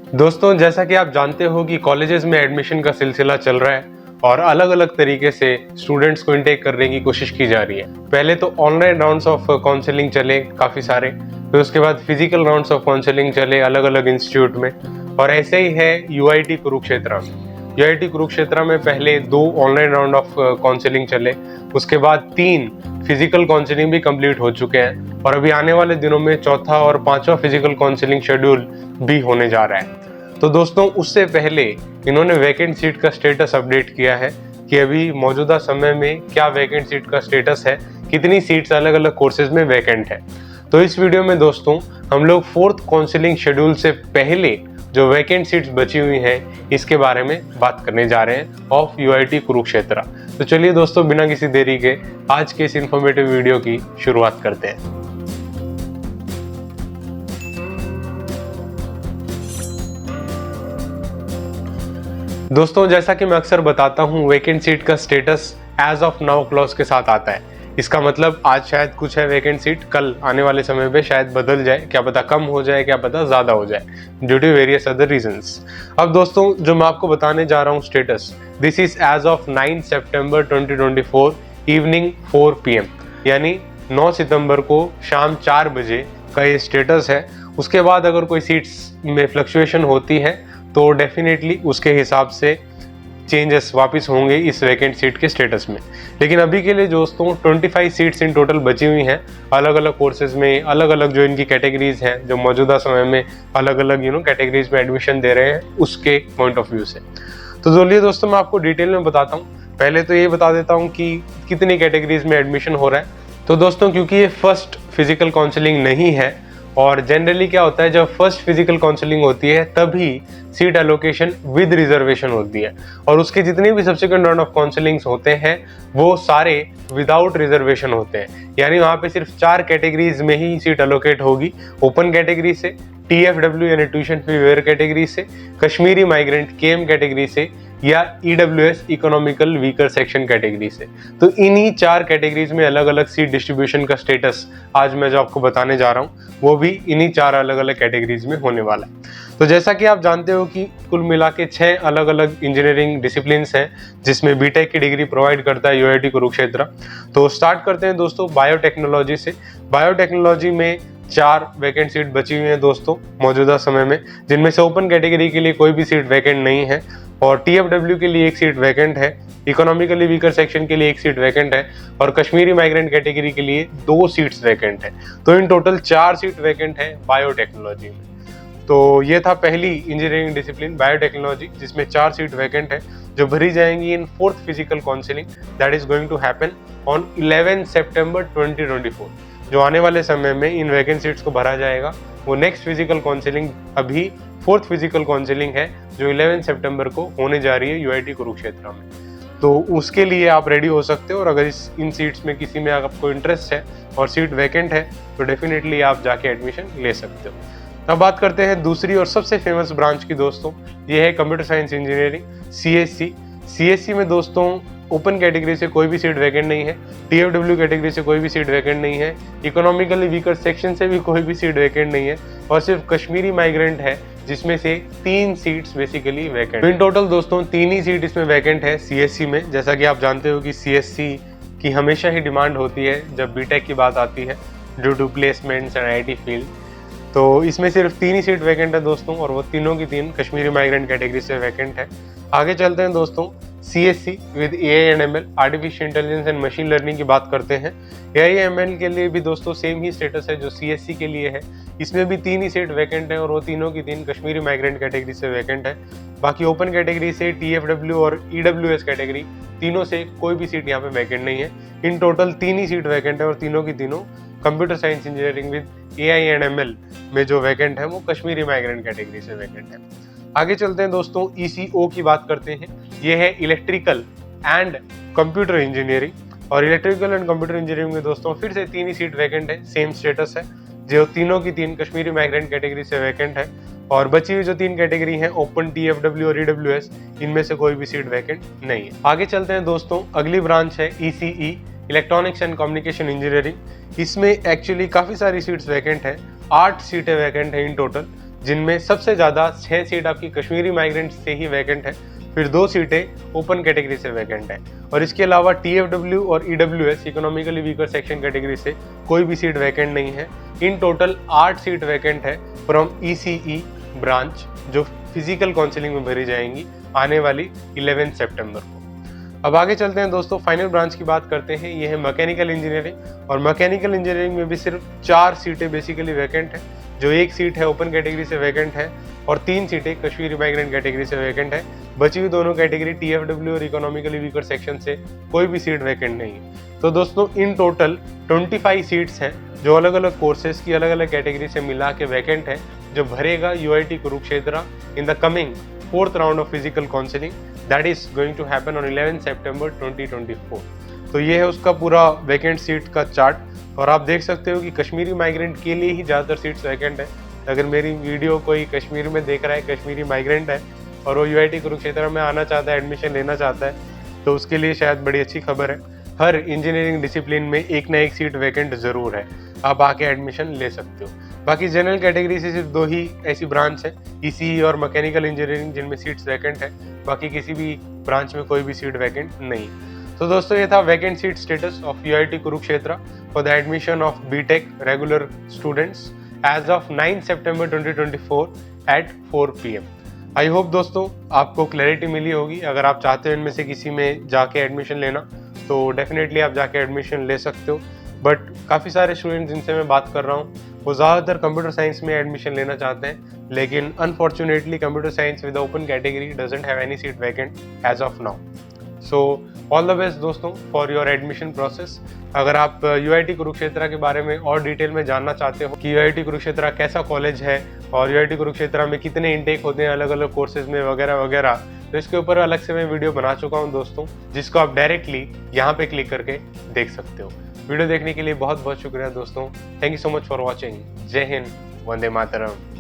दोस्तों, जैसा कि आप जानते हो कि कॉलेजेस में एडमिशन का सिलसिला चल रहा है और अलग अलग तरीके से स्टूडेंट्स को इनटेक करने की कोशिश की जा रही है। पहले तो ऑनलाइन राउंड्स ऑफ काउंसलिंग चले काफ़ी सारे, फिर उसके बाद फिजिकल राउंड्स ऑफ काउंसलिंग चले अलग अलग इंस्टीट्यूट में, और ऐसे ही है यूआईटी कुरुक्षेत्र में। यूआईटी कुरुक्षेत्र में पहले 2 ऑनलाइन राउंड ऑफ काउंसलिंग चले, उसके बाद 3 फिजिकल काउंसलिंग भी कंप्लीट हो चुके हैं, और अभी आने वाले दिनों में चौथा और 5वां फिजिकल काउंसलिंग शेड्यूल भी होने जा रहा है। तो दोस्तों, उससे पहले इन्होंने वैकेंट सीट का स्टेटस अपडेट किया है कि अभी मौजूदा समय में क्या वैकेंट सीट का स्टेटस है, कितनी सीट्स अलग अलग कोर्सेज में वैकेंट है। तो इस वीडियो में दोस्तों हम लोग 4th काउंसलिंग शेड्यूल से पहले जो वैकेंट सीट्स बची हुई हैं इसके बारे में बात करने जा रहे हैं ऑफ यूआईटी कुरुक्षेत्र। तो चलिए दोस्तों, बिना किसी देरी के आज के इस इंफॉर्मेटिव वीडियो की शुरुआत करते हैं। दोस्तों, जैसा कि मैं अक्सर बताता हूं, वैकेंट सीट का status as of now clause के साथ आता है। इसका मतलब आज शायद कुछ है वैकेंट सीट, कल आने वाले समय में शायद बदल जाए, क्या पता कम हो जाए, क्या पता ज़्यादा हो जाए, due to various other reasons. अब दोस्तों, जो मैं आपको बताने जा रहा हूँ status, this is as of 9 सितंबर 2024 इवनिंग 4 PM, यानी 9 सितंबर को शाम 4 बजे का ये स्टेटस है। उसके बाद अगर कोई सीट्स में फ्लक्चुएशन होती है तो डेफिनेटली उसके हिसाब से चेंजेस वापस होंगे इस वैकेंट सीट के स्टेटस में। लेकिन अभी के लिए दोस्तों 25 सीट्स इन टोटल बची हुई हैं अलग अलग कोर्सेज में, अलग अलग जो इनकी कैटेगरीज हैं, जो मौजूदा समय में अलग अलग कैटेगरीज में एडमिशन दे रहे हैं उसके पॉइंट ऑफ व्यू से। तो चलिए दोस्तों, मैं आपको डिटेल में बताता हूँ। पहले तो ये बता देता हूँ कि कितनी कैटेगरीज में एडमिशन हो रहा है। तो दोस्तों, क्योंकि ये फर्स्ट फिजिकल काउंसलिंग नहीं है, और जनरली क्या होता है, जब फर्स्ट फिजिकल काउंसलिंग होती है तभी सीट एलोकेशन विद रिजर्वेशन होती है, और उसके जितने भी सब्सिक्वेंट राउंड ऑफ काउंसलिंग्स होते हैं वो सारे विदाउट रिजर्वेशन होते हैं। यानी वहाँ पे सिर्फ 4 कैटेगरीज में ही सीट एलोकेट होगी, ओपन कैटेगरी से, TFW यानी ट्यूशन फी वेयर कैटेगरी से, कश्मीरी माइग्रेंट KM कैटेगरी से, या EWS economical weaker section category से। तो इन्हीं 4 कैटेगरीज में अलग अलग सीट डिस्ट्रीब्यूशन का स्टेटस आज मैं जो आपको बताने जा रहा हूँ वो भी इन्हीं 4 अलग अलग कैटेगरीज में होने वाला है। तो जैसा कि आप जानते हो कि कुल मिला के 6 अलग अलग इंजीनियरिंग डिसिप्लिन्स हैं जिसमें बीटेक की डिग्री प्रोवाइड करता है यूआईटी कुरुक्षेत्र। तो स्टार्ट करते हैं दोस्तों बायोटेक्नोलॉजी से। बायोटेक्नोलॉजी में 4 वैकेंट सीट बची हुई हैं दोस्तों मौजूदा समय में, जिनमें से ओपन कैटेगरी के लिए कोई भी सीट वैकेंट नहीं है, और TFW के लिए 1 सीट वैकेंट है, इकोनॉमिकली वीकर सेक्शन के लिए 1 सीट वैकेंट है, और कश्मीरी माइग्रेंट कैटेगरी के लिए 2 सीट्स वैकेंट है। तो इन टोटल 4 सीट वैकेंट है बायोटेक्नोलॉजी में। तो ये था पहली इंजीनियरिंग डिसिप्लिन बायोटेक्नोलॉजी, जिसमें 4 सीट वैकेंट है जो भरी जाएंगी in 4th physical counselling that is going to happen on 11 सितंबर 2024। जो आने वाले समय में इन वैकेंट सीट्स को भरा जाएगा वो नेक्स्ट फिजिकल काउंसलिंग अभी 4th फिजिकल काउंसलिंग है जो 11 सितंबर को होने जा रही है यूआईटी कुरुक्षेत्र में। तो उसके लिए आप रेडी हो सकते हो, और अगर इन सीट्स में किसी में आपको इंटरेस्ट है और सीट वैकेंट है तो डेफिनेटली आप जाके एडमिशन ले सकते हो। अब बात करते हैं दूसरी और सबसे फेमस ब्रांच की दोस्तों, ये है computer science engineering CSC। CSC में दोस्तों ओपन कैटेगरी से कोई भी सीट वैकेंट नहीं है, TFW कैटेगरी से कोई भी सीट वैकेंट नहीं है, इकोनॉमिकली वीकर सेक्शन से भी कोई भी सीट वैकेंट नहीं है, और सिर्फ कश्मीरी माइग्रेंट है जिसमें से 3 seats basically vacant. In total दोस्तों 3 ही सीट इसमें वैकेंट है CSC में। जैसा कि आप जानते हो कि CSC की हमेशा ही डिमांड होती है जब बीटेक की बात आती है due to placements and IT field. तो इसमें सिर्फ 3 ही सीट वैकेंट है दोस्तों, और वो तीनों की 3 कश्मीरी माइग्रेंट कैटेगरी से वैकेंट है। आगे चलते हैं दोस्तों, CSC with AI and ML artificial intelligence and machine learning की बात करते हैं। AI ML के लिए भी दोस्तों सेम ही स्टेटस है जो CSC के लिए है। इसमें भी 3 ही सीट वैकेंट है, और वो तीनों की 3 कश्मीरी माइग्रेंट कैटेगरी से वैकेंट है। बाकी ओपन कैटेगरी से TFW और EWS कैटेगरी तीनों से कोई भी सीट यहाँ पे वैकेंट नहीं है। In total 3 he seat vacant है, और तीनों की तीनों computer science engineering with AI and ML में जो वैकेंट है वो कश्मीरी माइग्रेंट कैटेगरी से वैकेंट है। आगे चलते हैं दोस्तों, ECO की बात करते हैं। ये है इलेक्ट्रिकल एंड कंप्यूटर इंजीनियरिंग, और इलेक्ट्रिकल एंड कंप्यूटर इंजीनियरिंग में दोस्तों फिर से 3 ही सीट वैकेंट है, सेम स्टेटस है, जो तीनों की 3 कश्मीरी माइग्रेंट कैटेगरी से वैकेंट है, और बची हुई जो 3 कैटेगरी हैं ओपन TFW और EWS, इनमें से कोई भी सीट वैकेंट नहीं है। आगे चलते हैं दोस्तों, अगली ब्रांच है ECE electronics and communication engineering. इसमें एक्चुअली काफ़ी सारी सीट्स वैकेंट है, 8 सीटें वैकेंट है इन टोटल, जिनमें सबसे ज़्यादा 6 सीट आपकी कश्मीरी माइग्रेंट से ही वैकेंट है, फिर 2 सीटें ओपन कैटेगरी से वैकेंट है, और इसके अलावा TFW और EWS economically weaker section category से कोई भी सीट वैकेंट नहीं है। इन टोटल 8 सीट वैकेंट है फ्रॉम ECE ब्रांच, जो फिजिकल काउंसलिंग में भरी जाएंगी आने वाली 11 सितंबर को। अब आगे चलते हैं दोस्तों, फाइनल ब्रांच की बात करते हैं। ये है मैकेनिकल इंजीनियरिंग, और मैकेनिकल इंजीनियरिंग में भी सिर्फ 4 सीटें बेसिकली वैकेंट है, जो 1 सीट है ओपन कैटेगरी से वैकेंट है और 3 सीटें कश्मीरी माइग्रेंट कैटेगरी से वैकेंट है। बची हुई दोनों कैटेगरी TFW और इकोनॉमिकली वीकर सेक्शन से कोई भी सीट वैकेंट नहीं है। तो दोस्तों इन टोटल 25 सीट्स हैं जो अलग अलग कोर्सेज की अलग अलग कैटेगरी से मिला के वैकेंट है, जो भरेगा UIT Kurukshetra in the coming 4th round of physical counselling that is going to happen on 11 सितंबर 2024। तो ये है उसका पूरा वैकेंट सीट का चार्ट, और आप देख सकते हो कि कश्मीरी माइग्रेंट के लिए ही ज़्यादातर सीट्स वैकेंट है। अगर मेरी वीडियो कोई कश्मीर में देख रहा है, कश्मीरी माइग्रेंट है और वो UIT कुरुक्षेत्र में आना चाहता है, एडमिशन लेना चाहता है, तो उसके लिए शायद बड़ी अच्छी खबर है। हर इंजीनियरिंग डिसिप्लिन में एक ना एक सीट वैकेंट ज़रूर है, आप आके एडमिशन ले सकते हो। बाकी जनरल कैटेगरी से सिर्फ 2 ही ऐसी ब्रांच है, ECE और मैकेनिकल इंजीनियरिंग, जिनमें सीट्स वैकेंट है। बाकी किसी भी ब्रांच में कोई भी सीट वैकेंट नहीं। तो दोस्तों ये था vacant seat status of UIT Kurukshetra for the admission of BTech regular students as of 9 सितंबर 2024 एट 4 PM। आई होप दोस्तों आपको क्लैरिटी मिली होगी। अगर आप चाहते हो इनमें से किसी में जाके एडमिशन लेना, तो डेफिनेटली आप जाके एडमिशन ले सकते हो। बट काफ़ी सारे स्टूडेंट्स जिनसे मैं बात कर रहा हूँ, वो ज़्यादातर कंप्यूटर साइंस में एडमिशन लेना चाहते हैं, लेकिन unfortunately computer science with open category doesn't have any seat vacant as of now. So all the best दोस्तों फॉर योर एडमिशन प्रोसेस। अगर आप UIT कुरुक्षेत्र के बारे में और डिटेल में जानना चाहते हो कि UIT कुरुक्षेत्र कैसा कॉलेज है और UIT कुरुक्षेत्र में कितने इनटेक होते हैं अलग अलग कोर्सेज में वगैरह वगैरह, तो इसके ऊपर अलग से मैं वीडियो बना चुका हूं दोस्तों, जिसको आप डायरेक्टली यहाँ पे क्लिक करके देख सकते हो। वीडियो देखने के लिए बहुत बहुत शुक्रिया दोस्तों। Thank you so much for watching. जय हिंद, वंदे मातरम।